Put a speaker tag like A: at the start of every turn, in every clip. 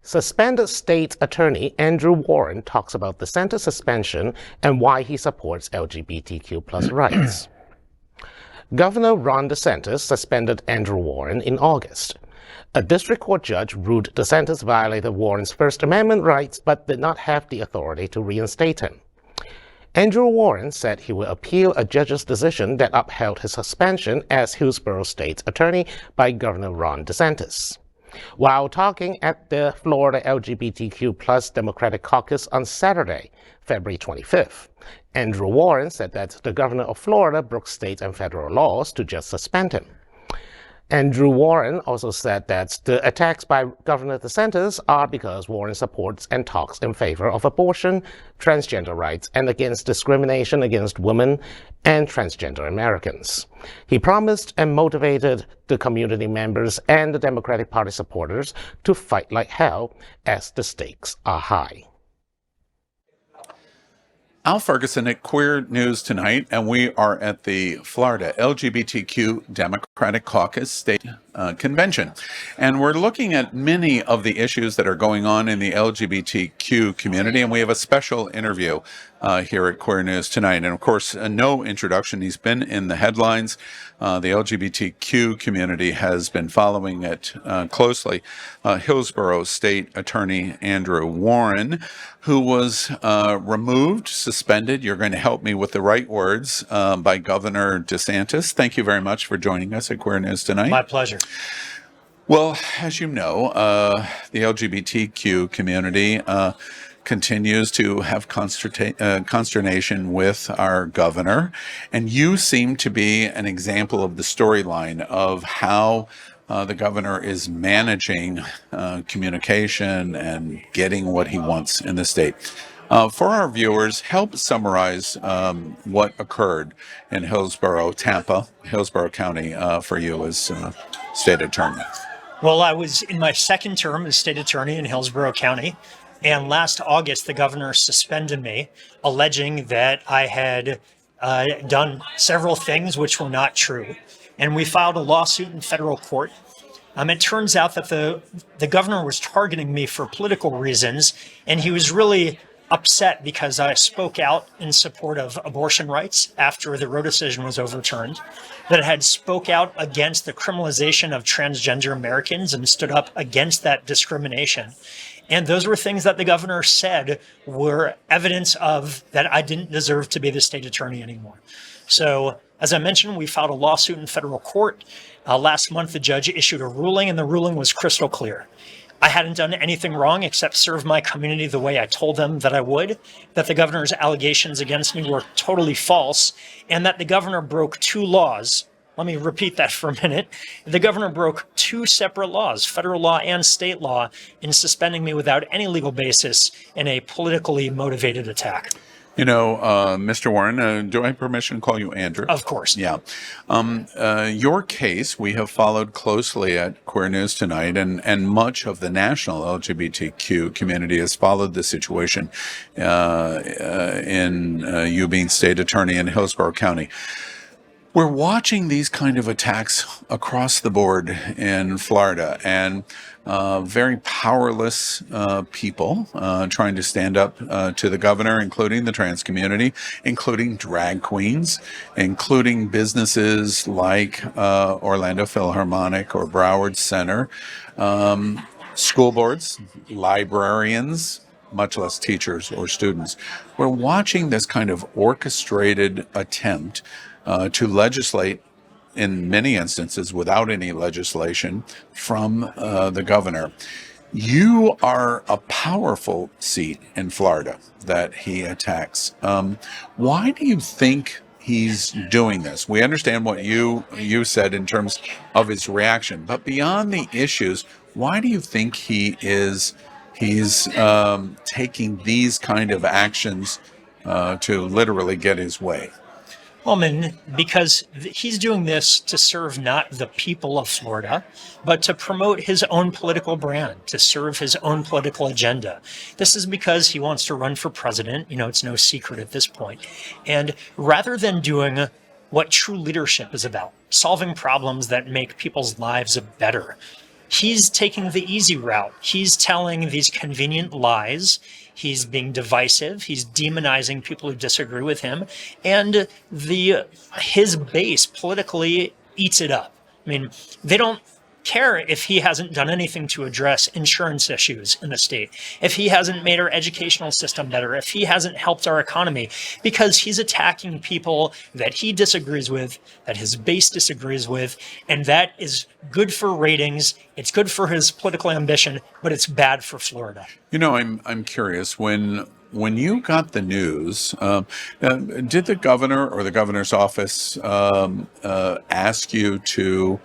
A: Suspended state attorney Andrew Warren talks about DeSantis' suspension and why he supports LGBTQ+ rights. Governor Ron DeSantis suspended Andrew Warren in August. A district court judge ruled DeSantis violated Warren's First Amendment rights but did not have the authority to reinstate him. Andrew Warren said he will appeal a judge's decision that upheld his suspension as Hillsborough State Attorney by Governor Ron DeSantis. While talking at the Florida LGBTQ Democratic Caucus on Saturday, February 25th, Andrew Warren said that the governor of Florida broke state and federal laws to just suspend him. Andrew Warren also said that the attacks by Governor DeSantis are because Warren supports and talks in favor of abortion, transgender rights, and against discrimination against women and transgender Americans. He promised and motivated the community members and the Democratic Party supporters to fight like hell as the stakes are high.
B: Alferguson at Queer News Tonight, and we are at the Florida LGBTQ Democratic Caucus State Convention. And we're looking at many of the issues that are going on in the LGBTQ community, and we have a special interview here at Queer News Tonight. And of course, no introduction. He's been in the headlines. The LGBTQ community has been following it closely. Hillsborough State Attorney Andrew Warren, who was removed, suspended, you're going to help me with the right words, by Governor DeSantis. Thank you very much for joining us at Queer News Tonight.
C: My pleasure.
B: Well, as you know, the LGBTQ community continues to have consternation with our governor, and you seem to be an example of the storyline of how the governor is managing communication and getting what he wants in the state. For our viewers, help summarize what occurred in Hillsborough, Tampa, Hillsborough County for you as state attorney.
C: Well, I was in my second term as state attorney in Hillsborough County, and last August the governor suspended me, alleging that I had done several things which were not true. And we filed a lawsuit in federal court. It turns out that the governor was targeting me for political reasons, and he was really upset because I spoke out in support of abortion rights after the Roe decision was overturned, that I had spoke out against the criminalization of transgender Americans and stood up against that discrimination. And those were things that the governor said were evidence of that I didn't deserve to be the state attorney anymore. So, as I mentioned, we filed a lawsuit in federal court. Last month, the judge issued a ruling, and the ruling was crystal clear. I hadn't done anything wrong except serve my community the way I told them that I would, that the governor's allegations against me were totally false, and that the governor broke two laws. Let me repeat that for a minute. The governor broke two separate laws, federal law and state law, in suspending me without any legal basis in a politically motivated attack.
B: You know, Mr. Warren, do I have permission to call you Andrew?
C: Of course.
B: Yeah. Your case, we have followed closely at Queer News Tonight, and much of the national LGBTQ community has followed the situation in you being state attorney in Hillsborough County. We're watching these kind of attacks across the board in Florida, and very powerless people trying to stand up to the governor, including the trans community, including drag queens, including businesses like Orlando Philharmonic or Broward Center, school boards, librarians, much less teachers or students. We're watching this kind of orchestrated attempt to legislate, in many instances without any legislation, from the governor. You are a powerful seat in Florida that he attacks. Why do you think he's doing this? We understand what you said in terms of his reaction, but beyond the issues, why do you think he's taking these kind of actions to literally get his way?
C: Well, because he's doing this to serve not the people of Florida, but to promote his own political brand, to serve his own political agenda. This is because he wants to run for president. You know, it's no secret at this point. And rather than doing what true leadership is about, solving problems that make people's lives better, he's taking the easy route. He's telling these convenient lies. He's being divisive. He's demonizing people who disagree with him. And his base politically eats it up. I mean, they don't care if he hasn't done anything to address insurance issues in the state, if he hasn't made our educational system better, if he hasn't helped our economy, because he's attacking people that he disagrees with, that his base disagrees with, and that is good for ratings. It's good for his political ambition, but it's bad for Florida.
B: You know, I'm curious, when you got the news, did the governor or the governor's office ask you to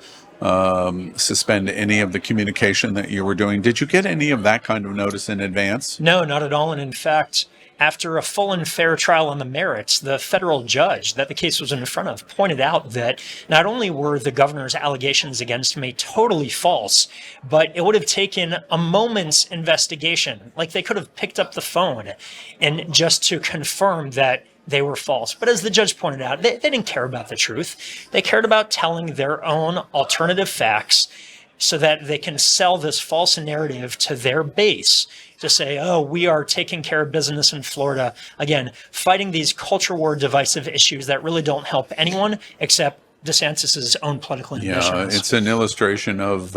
B: suspend any of the communication that you were doing? Did you get any of that kind of notice in advance?
C: No, not at all. And in fact, after a full and fair trial on the merits, the federal judge that the case was in front of pointed out that not only were the governor's allegations against me totally false, but it would have taken a moment's investigation. Like, they could have picked up the phone and just to confirm that they were false. But as the judge pointed out, they didn't care about the truth. They cared about telling their own alternative facts so that they can sell this false narrative to their base to say, oh, we are taking care of business in Florida. Again, fighting these culture war divisive issues that really don't help anyone except DeSantis' own political ambitions.
B: Yeah, it's an illustration of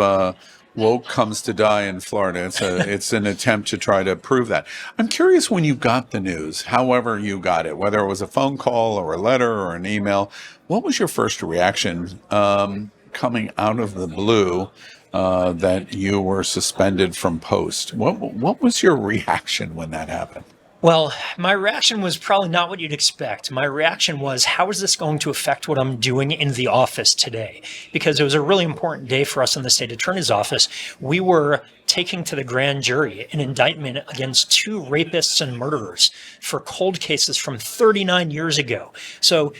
B: woke comes to die in Florida. It's an attempt to try to prove that. I'm curious, when you got the news, however you got it, whether it was a phone call or a letter or an email, what was your first reaction coming out of the blue that you were suspended from post? What was your reaction when that happened?
C: Well, my reaction was probably not what you'd expect. My reaction was, how is this going to affect what I'm doing in the office today? Because it was a really important day for us in the state attorney's office. We were taking to the grand jury an indictment against 2 rapists and murderers for cold cases from 39 years ago. So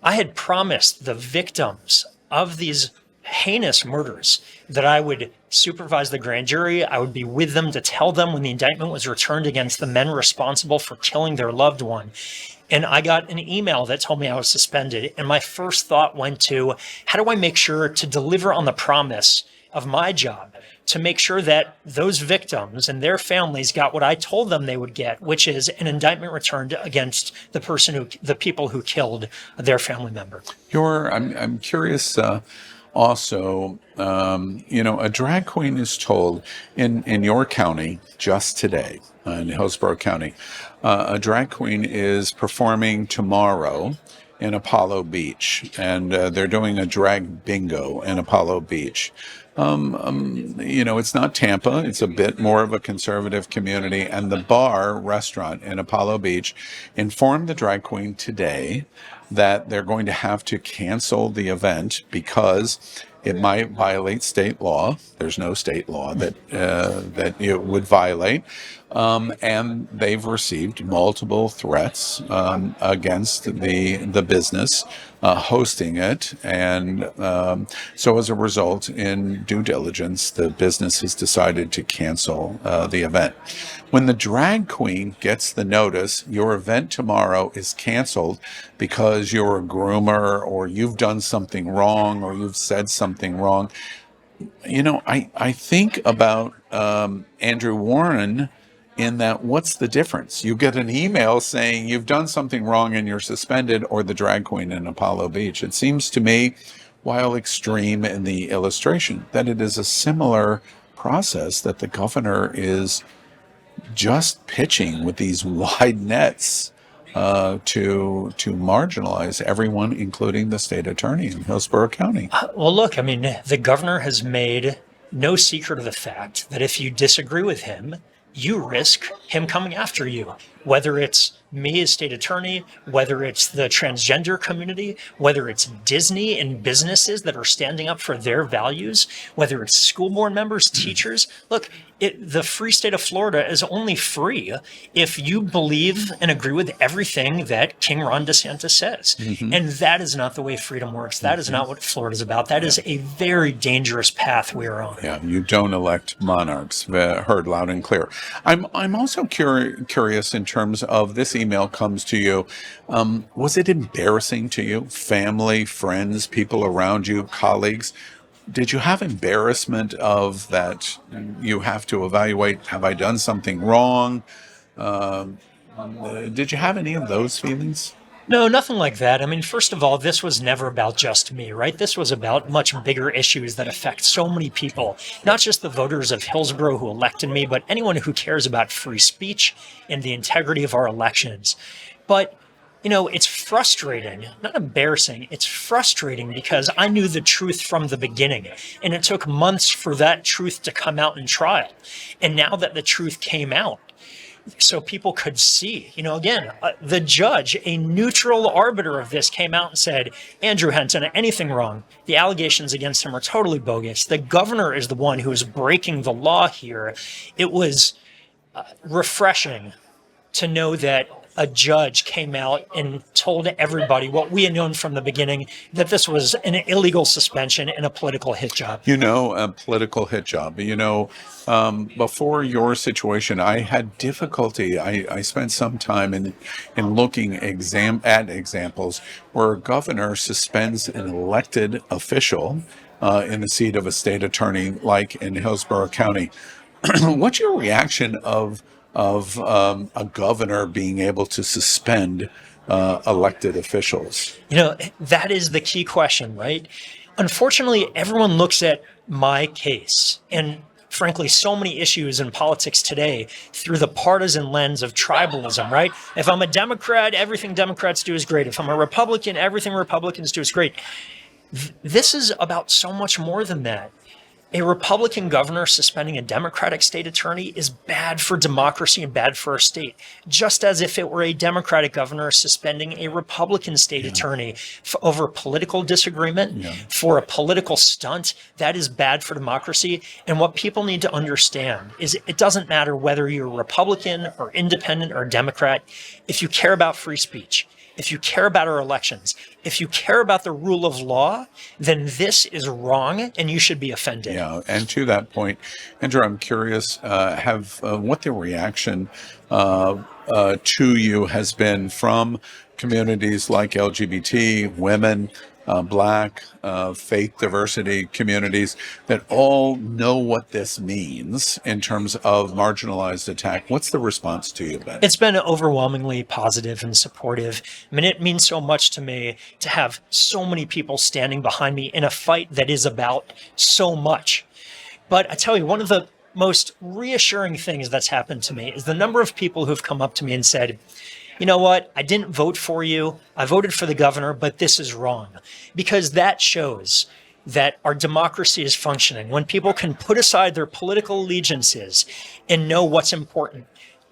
C: I had promised the victims of these heinous murders that I would supervise the grand jury. I would be with them to tell them when the indictment was returned against the men responsible for killing their loved one. And I got an email that told me I was suspended. And my first thought went to, how do I make sure to deliver on the promise of my job, to make sure that those victims and their families got what I told them they would get, which is an indictment returned against the people who killed their family member.
B: I'm curious. Also, a drag queen is told in your county just today, in Hillsborough County, a drag queen is performing tomorrow in Apollo Beach, and they're doing a drag bingo in Apollo Beach. It's not Tampa. It's a bit more of a conservative community, and the restaurant in Apollo Beach informed the drag queen today that they're going to have to cancel the event because it might violate state law. There's no state law that it would violate. And they've received multiple threats against the business hosting it. And so as a result, in due diligence, the business has decided to cancel the event. When the drag queen gets the notice, your event tomorrow is canceled because you're a groomer or you've done something wrong or you've said something wrong. I think about Andrew Warren in that, what's the difference? You get an email saying you've done something wrong and you're suspended, or the drag queen in Apollo Beach. It seems to me, while extreme in the illustration, that it is a similar process that the governor is just pitching with these wide nets to marginalize everyone, including the state attorney in Hillsborough County.
C: Well, look, the governor has made no secret of the fact that if you disagree with him, you risk him coming after you, whether it's me as state attorney, whether it's the transgender community, whether it's Disney and businesses that are standing up for their values, whether it's school board members, teachers. Look, the free state of Florida is only free if you believe and agree with everything that King Ron DeSantis says. Mm-hmm. And that is not the way freedom works. That is not what Florida's about. That is a very dangerous path we are on.
B: Yeah, you don't elect monarchs, heard loud and clear. I'm also curious in terms of this email comes to you. Was it embarrassing to you? Family, friends, people around you, colleagues? Did you have embarrassment of that? You have to evaluate, have I done something wrong? Did you have any of those feelings?
C: No, nothing like that. I mean, first of all, this was never about just me, right? This was about much bigger issues that affect so many people, not just the voters of Hillsborough who elected me, but anyone who cares about free speech and the integrity of our elections. But it's frustrating, not embarrassing. It's frustrating because I knew the truth from the beginning, and it took months for that truth to come out in trial. And now that the truth came out, so people could see, the judge, a neutral arbiter of this, came out and said, Andrew Henson, anything wrong. The allegations against him are totally bogus. The governor is the one who is breaking the law here. It was refreshing to know that a judge came out and told everybody what we had known from the beginning, that this was an illegal suspension and a political hit job.
B: A political hit job. Before your situation, I had difficulty. I spent some time in looking at examples where a governor suspends an elected official in the seat of a state attorney, like in Hillsborough County. What's your reaction of a governor being able to suspend elected officials?
C: That is the key question, right? Unfortunately, everyone looks at my case and frankly, so many issues in politics today through the partisan lens of tribalism, right? If I'm a Democrat, everything Democrats do is great. If I'm a Republican, everything Republicans do is great. This is about so much more than that. A Republican governor suspending a Democratic state attorney is bad for democracy and bad for our state, just as if it were a Democratic governor suspending a Republican state attorney over political disagreement, for a political stunt. That is bad for democracy. And what people need to understand is it doesn't matter whether you're Republican or independent or Democrat. If you care about free speech, if you care about our elections, if you care about the rule of law, then this is wrong and you should be offended.
B: Yeah, and to that point, Andrew, I'm curious, what the reaction to you has been from communities like LGBT, women, Black, faith diversity communities that all know what this means in terms of marginalized attack. What's the response to you been?
C: It's been overwhelmingly positive and supportive. I mean, it means so much to me to have so many people standing behind me in a fight that is about so much. But I tell you, one of the most reassuring things that's happened to me is the number of people who've come up to me and said, you know what, I didn't vote for you. I voted for the governor, but this is wrong. Because that shows that our democracy is functioning. When people can put aside their political allegiances and know what's important,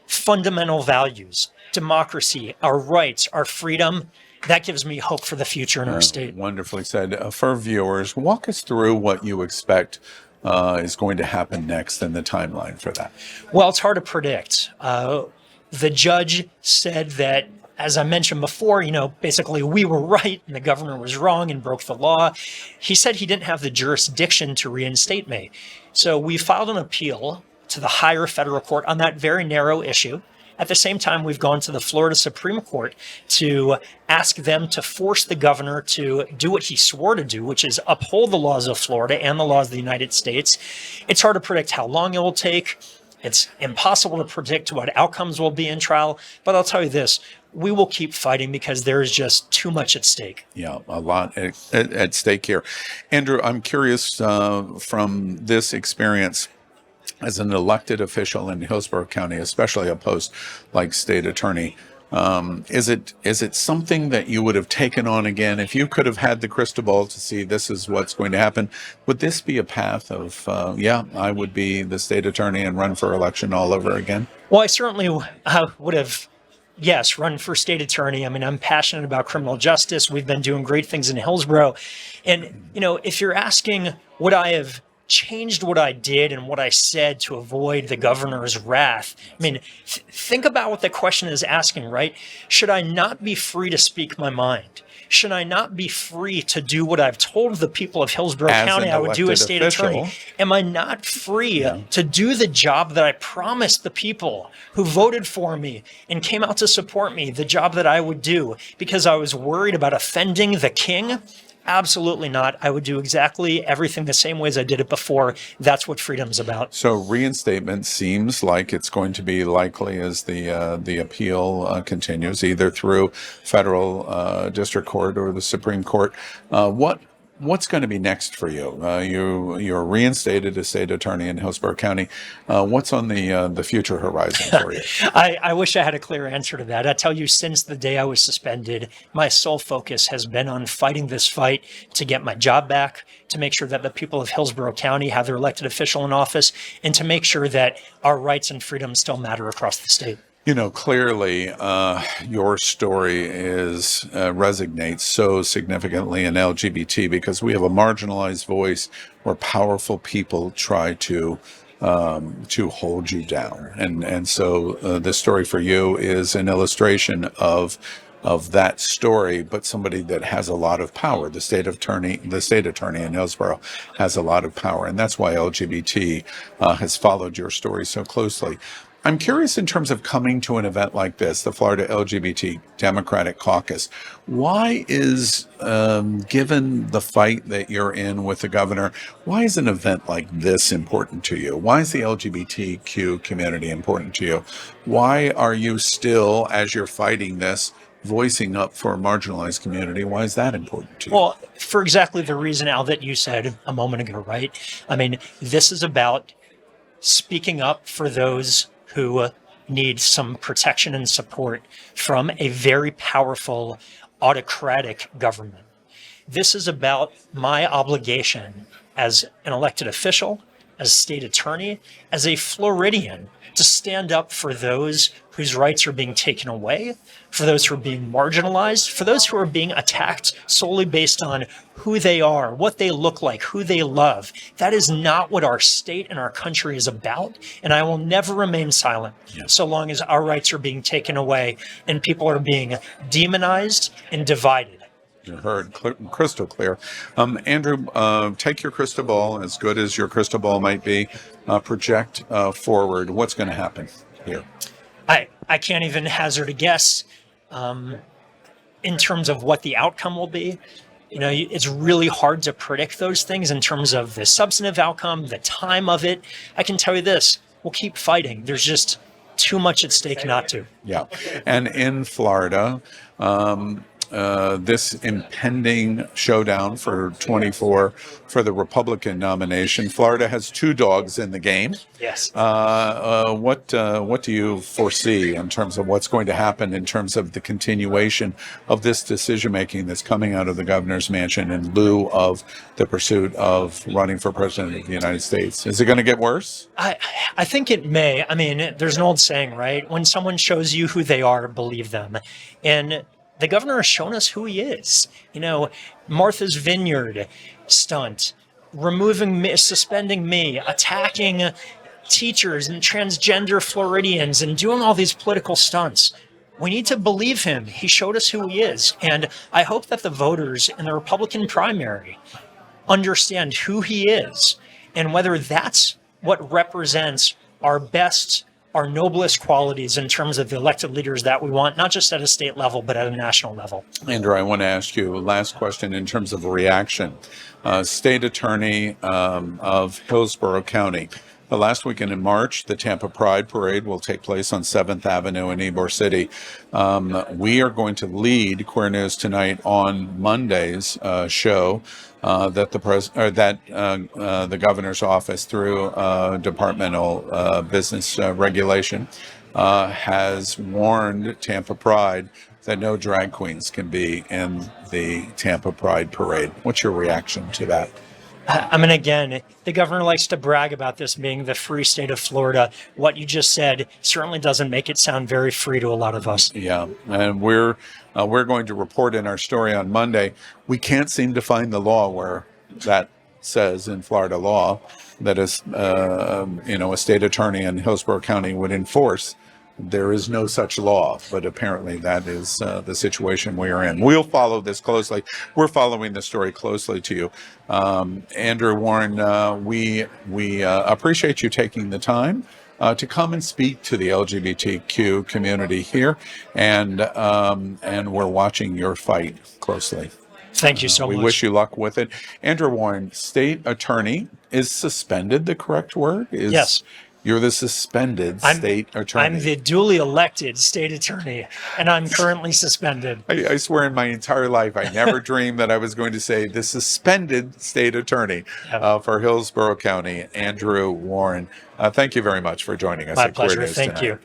C: fundamental values, democracy, our rights, our freedom, that gives me hope for the future in our state.
B: Wonderfully said. For viewers, walk us through what you expect is going to happen next and the timeline for that.
C: Well, it's hard to predict. The judge said that, as I mentioned before, basically we were right and the governor was wrong and broke the law. He said he didn't have the jurisdiction to reinstate me. So we filed an appeal to the higher federal court on that very narrow issue. At the same time, we've gone to the Florida Supreme Court to ask them to force the governor to do what he swore to do, which is uphold the laws of Florida and the laws of the United States. It's hard to predict how long it will take. It's impossible to predict what outcomes will be in trial, but I'll tell you this, we will keep fighting because there is just too much at stake.
B: Yeah, a lot at stake here. Andrew, I'm curious from this experience as an elected official in Hillsborough County, especially a post like state attorney, is it something that you would have taken on again if you could have had the crystal ball to see this is what's going to happen? Would this be a path of, I would be the state attorney and run for election all over again?
C: Well, I certainly would have, yes, run for state attorney. I mean, I'm passionate about criminal justice. We've been doing great things in Hillsborough. And, if you're asking would I have changed what I did and what I said to avoid the governor's wrath. I mean, think about what the question is asking, right? Should I not be free to speak my mind? Should I not be free to do what I've told the people of Hillsborough County I would do as state attorney? Am I not free to do the job that I promised the people who voted for me and came out to support me, the job that I would do because I was worried about offending the king? Absolutely not. I would do exactly everything the same way as I did it before. That's what freedom's about.
B: So reinstatement seems like it's going to be likely as the appeal continues, either through federal district court or the Supreme Court. What's going to be next for you? You're reinstated as state attorney in Hillsborough County. What's on the future horizon for you?
C: I wish I had a clear answer to that. I tell you, since the day I was suspended, my sole focus has been on fighting this fight to get my job back, to make sure that the people of Hillsborough County have their elected official in office, and to make sure that our rights and freedoms still matter across the state.
B: You know, clearly, your story resonates so significantly in LGBT because we have a marginalized voice where powerful people try to hold you down, and so the story for you is an illustration of that story, but somebody that has a lot of power. The state attorney in Hillsborough has a lot of power, and that's why LGBT has followed your story so closely. I'm curious in terms of coming to an event like this, the Florida LGBT Democratic Caucus, why is, given the fight that you're in with the governor, why is an event like this important to you? Why is the LGBTQ community important to you? Why are you still, as you're fighting this, voicing up for a marginalized community? Why is that important to you?
C: Well, for exactly the reason, Al, that you said a moment ago, right? I mean, this is about speaking up for those who need some protection and support from a very powerful autocratic government. This is about my obligation as an elected official, as state attorney, as a Floridian, to stand up for those whose rights are being taken away, for those who are being marginalized, for those who are being attacked solely based on who they are, what they look like, who they love. That is not what our state and our country is about, and I will never remain silent so long as our rights are being taken away and people are being demonized and divided.
B: You heard crystal clear. Andrew, take your crystal ball, as good as your crystal ball might be, project forward. What's going to happen here?
C: I can't even hazard a guess in terms of what the outcome will be. You know, it's really hard to predict those things in terms of the substantive outcome, the time of it. I can tell you this, we'll keep fighting. There's just too much at stake not to.
B: Yeah. And in Florida, this impending showdown for 24 for the Republican nomination. Florida has two dogs in the game.
C: Yes.
B: What do you foresee in terms of what's going to happen in terms of the continuation of this decision making that's coming out of the governor's mansion in lieu of the pursuit of running for president of the United States? Is it going to get worse?
C: I think it may. I mean, there's an old saying, right? When someone shows you who they are, believe them. And the governor has shown us who he is. You know, Martha's Vineyard stunt, suspending me, attacking teachers and transgender Floridians and doing all these political stunts. We need to believe him. He showed us who he is. And I hope that the voters in the Republican primary understand who he is and whether that's what represents our best, our noblest qualities in terms of the elected leaders that we want, not just at a state level, but at a national level.
B: Andrew, I want to ask you a last question in terms of reaction. State Attorney of Hillsborough County. The last weekend in March, the Tampa Pride Parade will take place on 7th Avenue in Ybor City. We are going to lead Queer News Tonight on Monday's show that the governor's office, through departmental business regulation, has warned Tampa Pride that no drag queens can be in the Tampa Pride Parade. What's your reaction to that?
C: I mean, again, the governor likes to brag about this being the free state of Florida. What you just said certainly doesn't make it sound very free to a lot of us.
B: Yeah, and we're going to report in our story on Monday. We can't seem to find the law where that says in Florida law that a state attorney in Hillsborough County would enforce. There is no such law, but apparently that is the situation we are in. We'll follow this closely. We're following this story closely to you. Andrew Warren, we appreciate you taking the time to come and speak to the LGBTQ community here, and we're watching your fight closely.
C: Thank you so
B: We
C: much.
B: wish you luck with it. Andrew Warren, state attorney, is suspended the correct word?
C: Yes.
B: You're the suspended state attorney.
C: I'm the duly elected state attorney, and I'm currently suspended.
B: I swear in my entire life, I never dreamed that I was going to say the suspended state attorney for Hillsborough County, Andrew Warren. Thank you very much for joining us
C: My
B: at Queer
C: pleasure.
B: News
C: Thank
B: tonight.
C: you.